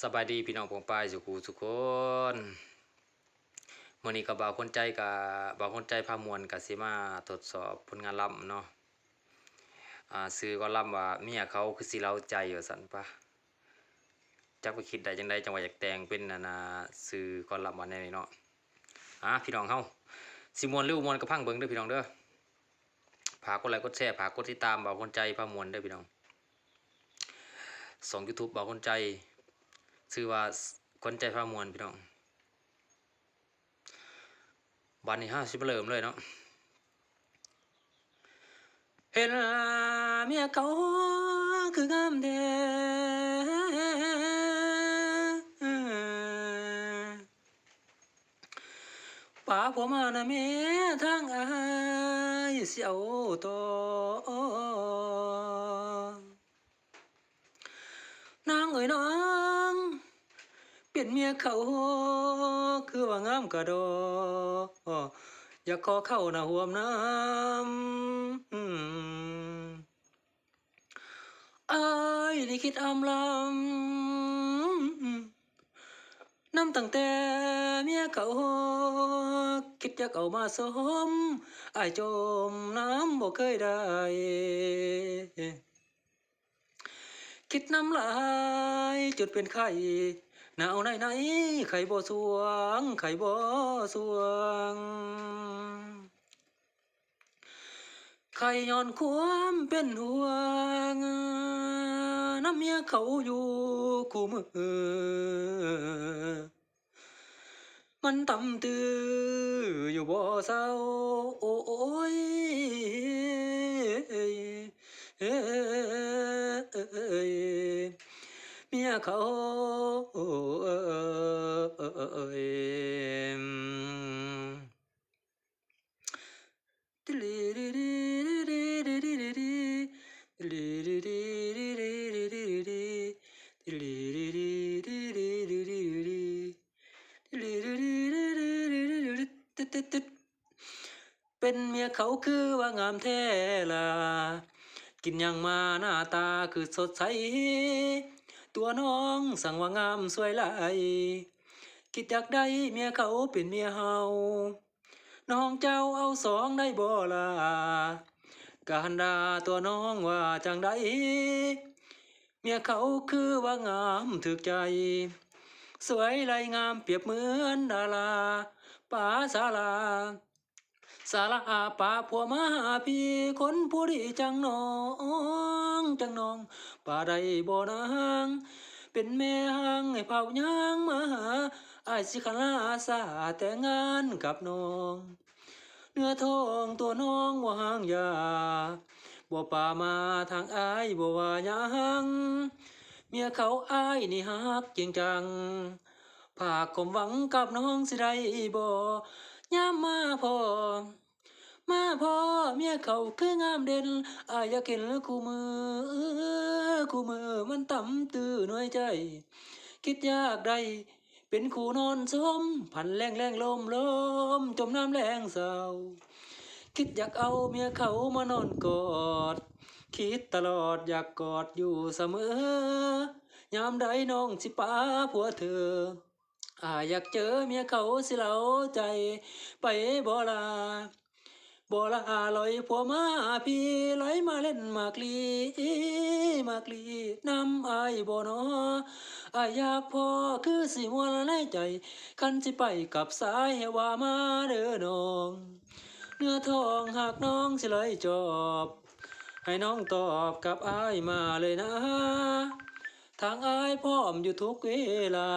สบายดีพี่น้องปองปายสุขุสุกคนมื้อนี้ก็บ่าวคนใจกับบ่าวคนใจพามวลก็สิมาทดสอบผลงานล่ำเนาะชื่อก็ล่ำว่าเมียเขาคือสิเล้าใจว่าซั่นปะจักไปคิดได้จังไดจังว่าอยากแต่งเป็นชื่อก็ล่ำว่าแนวนี้เนาะพี่น้องเฮาสิม่วนหรือบ่ม่วนก็พังเบิ่งเด้อพี่น้องเด้อฝากกดไลค์กดแชร์ฝากกดติดตามบ่าวคนใจพามวลเด้อพี่น้องช่อง YouTube บ่าวคนใจชื่อว่าคนใจพามวลพี่น้องวันนี้สิเริ่มเลยเนาะเห็นเมียเขาคืองามแท้ป่าผมมานะเมียทางอายเสียวต่อนางเอ๋ยน้องเปลี่ยนเมียเขาคือว่างามกระโดอยากขอเข้าหน้าห่วมน้ำอ้ายนี่คิดอำลำน้ำตั้งแต่เมียเขาคิดจะเอามาสมอ้ายจมน้ำบ่เคยได้คิดน้ำลายจุดเป็นไข่หนาวไหนไข่บ่สวงไข่บ่สวงไข่ย้อนความเป็นห่วงน้ำเมียเขาอยู่คู่มือมันต่ำตื้ออยู่บ่เศร้าโอ้ยเมียเขาเป็นเมียเขาคือว่างามแท้ล่ะกินยังมาหน้าตาคือสดใสตัวน้องสั่งว่างามสวยหลายคิดอยากได้เมียเขาเป็นเมียเฮาน้องเจ้าเอาสองได้บ่ล่ะการด่าตัวน้องว่าจังใดเมียเขาคือว่างามถึกใจสวยไรงามเปรียบเหมือนดาราป่าศาลาสาระอาป่าผัวมาพี่คนผู้ดีจังน้องจังน้องป่าใดบ่นางเป็นแม่หางให้เผาย่างมาหาอายสิขลาสาแต่งงานกับน้องเนื้อทองตัวน้องว่าหางยาบ่ป่ามาทางอายบ่ว่าหยังเมียเขาอายนี่ฮักจริงจังภาคความหวังกับน้องสิได้บ่ยามมาพอเมียเขาคืองามเด่นอายอยากเห็นคู่มือมันต่ำตื้อหน่วยใจคิดยากได้เป็นคู่นอนสมพันแรงลมจมน้ำแรงเศร้าคิดอยากเอาเมียเขามานอนกอดคิดตลอดอยากกอดอยู่เสมอยามใดน้องสิป้าผัวเธออยากเจอเมียเขาสิเล่าใจไปบ่ลาบ่ละลอยผัวมาพี่ลอยมาเล่นมากลีน้ำอายบ่นออยากพอคือสิมวนในใจคันสิไปกับสายให้ว่ามาเด้อน้องเนื้อทองหากน้องสิลอยจอบให้น้องตอบกับอายมาเลยนะทางอายพร้อมอยู่ทุกเวลา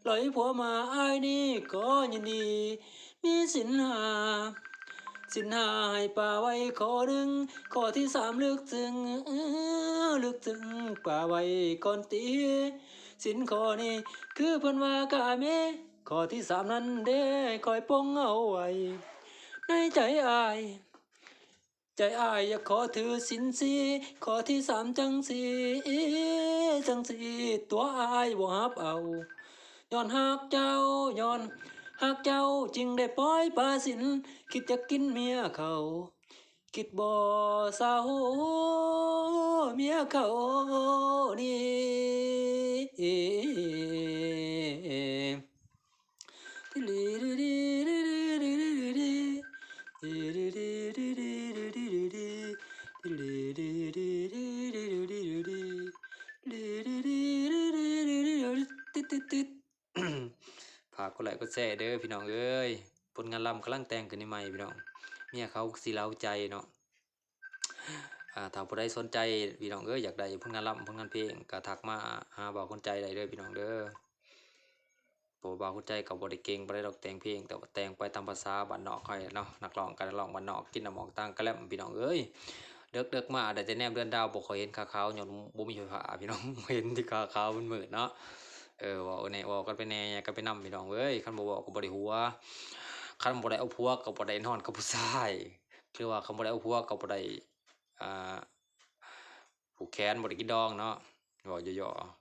ลอยผัวมาอายนี่ก็ยินดีมีสินหาให้ป่าไว้ข้อหนึ่งข้อที่สามลึกถึงป่าไว้ก่อนตีสินข้อนี้คือเพิ่นว่ากาเมข้อที่สามนั้นเด้คอยป้องเอาไว้ในใจอายอยากขอถือสินสีข้อที่สามจังสีตัวอายบ่ฮับเอาย้อนหักเจ้าย้อนหากเจ้าจึงได้ปล่อยปลาสินคิดจะกินเมียเขาคิดบ่เศร้าเมียเขานี่ ตึ๊ดฝากกดไลค์กดแชร์เด้อพี่น้องเอ้ยผลงานลำกำลังแต่งขึ้นในใหม่พี่น้องเมียเขาสิเล้าใจเนาะถ้าผู้ใดสนใจพี่น้องเอ้ยอยากได้ผลงานลำผลงานเพลงก็ทักมาหาบ่าวคนใจได้เด้อพี่น้องเด้อโปบ่าวคนใจก็บ่ได้เก่งบ่ได้ดอกแต่งเพลงแต่ว่าแต่งไปตามภาษาบ้านนอกค่อยเนาะนักร้องกันนักร้องบ้านนอกกินน้ำหมอกต่างกันแล้วพี่น้องเอ้ยเด็กๆมาได้แต่แนมเดือนดาวบ่ค่อยเห็นขาขาวย้อนบ่มีไฟฟ้าพี่น้องเห็นที่ขาขาวมันมืดเนาะเว้าแน่เว้ากันไปแน่กันไปนำพี่น้องเอ้ยคันบ่เว้าก็บ่ได้หัวคันบ่ได้เอาผัวก็บ่ได้นอนกับผู้ชายคือว่าคันบ่ได้เอาผัวก็บ่ได้อ่าผูกแขนบ่ได้กินดองเนาะเว้าย่อๆ